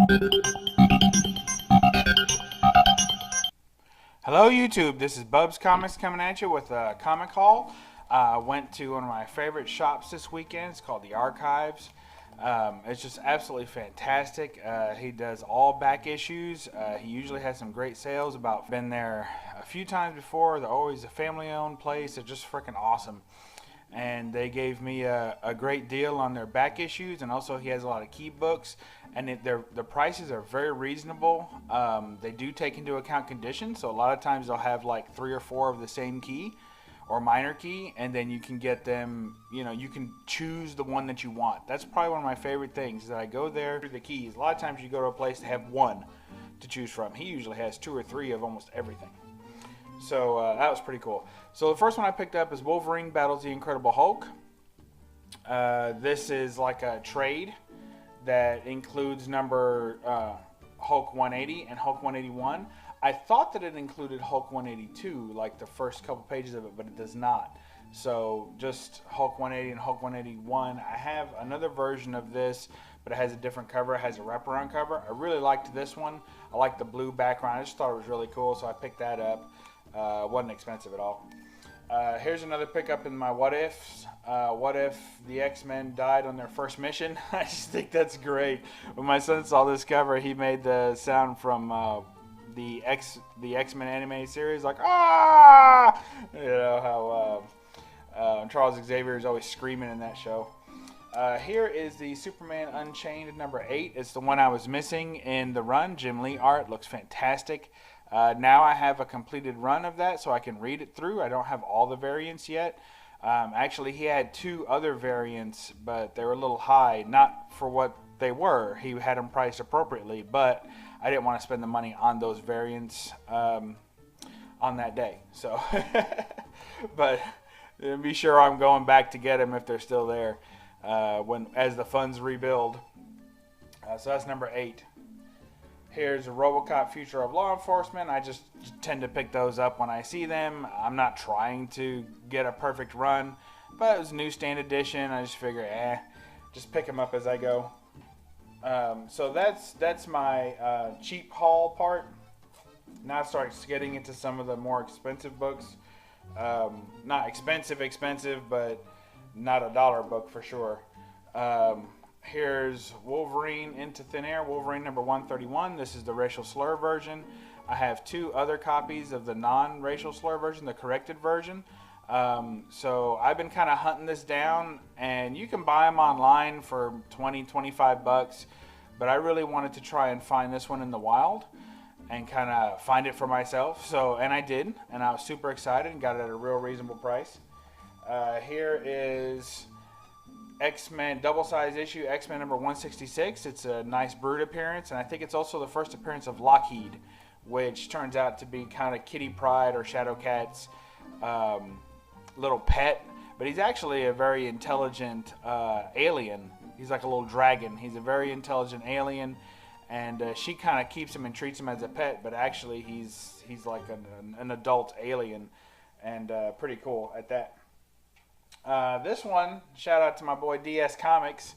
Hello YouTube, this is BUB'S Comics coming at you with a comic haul. Went to one of my favorite shops this weekend. It's called the Archives. It's just absolutely fantastic. He does all back issues. He usually has some great sales. Been there a few times before. They're always a family-owned place. They're just freaking awesome. And they gave me a great deal on their back issues, and also he has a lot of key books, and the prices are very reasonable. They do take into account condition, so a lot of times they'll have like 3 or 4 of the same key or minor key, and then you can get them, you can choose the one that you want. That's probably one of my favorite things, is that I go there through the keys. A lot of times you go to a place to have one to choose from. He usually has 2 or 3 of almost everything. So that was pretty cool. So the first one I picked up is Wolverine Battles the Incredible Hulk. This is like a trade that includes number Hulk 180 and Hulk 181. I thought that it included Hulk 182, like the first couple pages of it, but it does not. So just Hulk 180 and Hulk 181. I have another version of this, but it has a different cover. It has a wraparound cover. I really liked this one. I like the blue background. I just thought it was really cool, so I picked that up. Wasn't expensive at all. Here's another pickup in my what ifs. What if the X-Men died on their first mission? I just think that's great. When my son saw this cover, he made the sound from the X-Men animated series, like ah, how Charles Xavier is always screaming in that show. Here is the Superman Unchained number 8. It's the one I was missing in the run. Jim Lee art looks fantastic. Now I have a completed run of that, so I can read it through. I don't have all the variants yet. Actually, he had 2 other variants, but they were a little high, not for what they were. He had them priced appropriately, but I didn't want to spend the money on those variants on that day. So, but be sure I'm going back to get them if they're still there as the funds rebuild. So that's number 8. Here's a RoboCop Future of Law Enforcement. I just tend to pick those up when I see them. I'm not trying to get a perfect run, but it was newsstand edition. I just figure, just pick them up as I go. So that's my cheap haul part. Now it starts getting into some of the more expensive books. Not expensive, but not a dollar book for sure. Here's Wolverine Into Thin Air, Wolverine number 131. This is the racial slur version. I have 2 other copies of the non-racial slur version, the corrected version. So I've been kind of hunting this down, and you can buy them online for 20, 25 bucks. But I really wanted to try and find this one in the wild and kind of find it for myself. And I did, and I was super excited and got it at a real reasonable price. Here is X-Men double-size issue, X-Men number 166. It's a nice Brood appearance, and I think it's also the first appearance of Lockheed, which turns out to be kind of Kitty Pryde or Shadowcat's little pet. But he's actually a very intelligent alien. He's like a little dragon. He's a very intelligent alien, and she kind of keeps him and treats him as a pet, but actually he's like an adult alien, and pretty cool at that. This one, shout out to my boy DS Comics.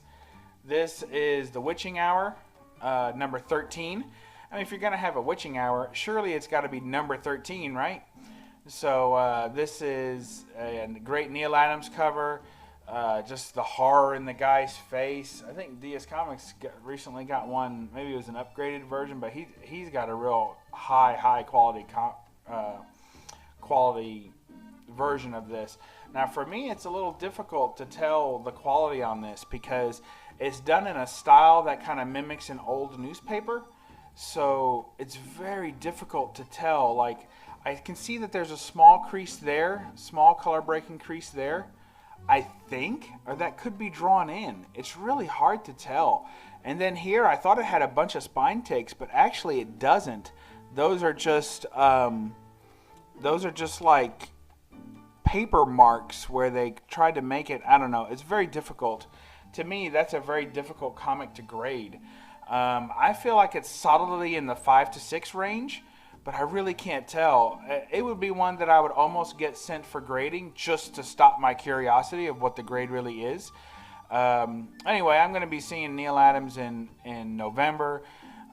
This is the Witching Hour, number 13. I mean, if you're going to have a Witching Hour, surely it's got to be number 13, right? So this is a great Neil Adams cover. Just the horror in the guy's face. I think DS Comics recently got one. Maybe it was an upgraded version, but he's got a real high quality version of this. Now for me, it's a little difficult to tell the quality on this because it's done in a style that kind of mimics an old newspaper. So it's very difficult to tell. Like, I can see that there's a small crease there, small color breaking crease there, I think, or that could be drawn in. It's really hard to tell. And then here, I thought it had a bunch of spine takes, but actually it doesn't. Those are just like paper marks where they tried to make it. I don't know. It's very difficult. To me, that's a very difficult comic to grade. I feel like it's solidly in the 5 to 6 range, but I really can't tell. It would be one that I would almost get sent for grading just to stop my curiosity of what the grade really is. Anyway, I'm going to be seeing Neil Adams in November.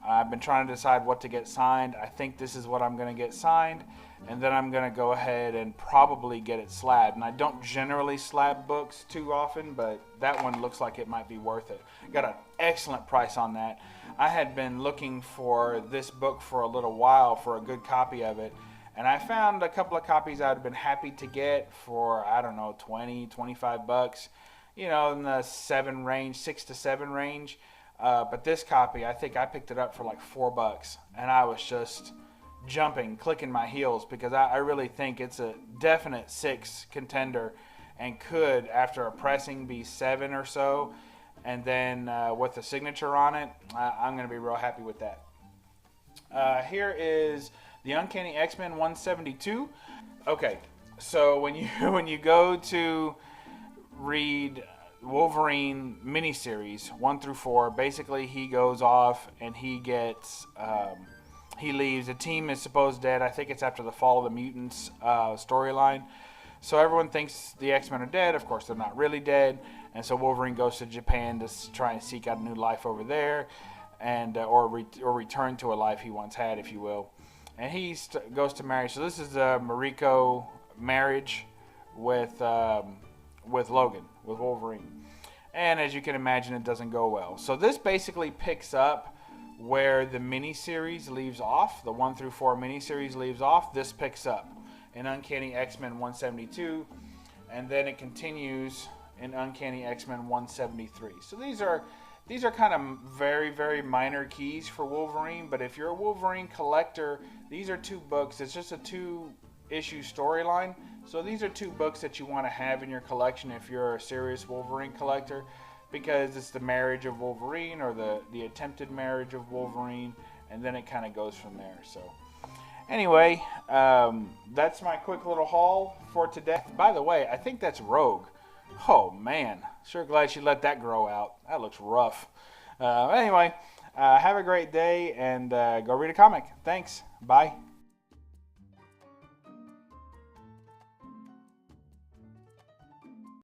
I've been trying to decide what to get signed. I think this is what I'm going to get signed, and then I'm going to go ahead and probably get it slabbed. And I don't generally slab books too often, but that one looks like it might be worth it. Got an excellent price on that. I had been looking for this book for a little while for a good copy of it, and I found a couple of copies I would have been happy to get for, I don't know, 20, 25 bucks, you know, in the 6 to 7 range. But this copy, I think I picked it up for like $4, and I was just jumping, clicking my heels, because I really think it's a definite 6 contender, and could, after a pressing, be 7 or so, and then with the signature on it, I'm going to be real happy with that. Here is the Uncanny X-Men 172. Okay, so when you go to read Wolverine miniseries 1 through 4, basically he goes off and he leaves. The team is supposed dead. I think it's after the Fall of the Mutants storyline. So everyone thinks the X-Men are dead. Of course, they're not really dead. And so Wolverine goes to Japan to try and seek out a new life over there, and or return to a life he once had, if you will. And he goes to marry. So this is a Mariko marriage with Logan, with Wolverine. And as you can imagine, it doesn't go well. So this basically picks up where the miniseries leaves off. The 1 through 4 miniseries leaves off. This picks up in Uncanny X-Men 172, and then it continues in Uncanny X-Men 173. So these are kind of very, very minor keys for Wolverine, but if you're a Wolverine collector, these are 2 books. It's just a 2-issue storyline. So these are 2 books that you want to have in your collection if you're a serious Wolverine collector, because it's the marriage of Wolverine, or the attempted marriage of Wolverine, and then it kind of goes from there. So anyway, that's my quick little haul for today. By the way, I think that's Rogue. Oh man, sure glad she let that grow out. That looks rough. Anyway, have a great day, and go read a comic. Thanks. Bye.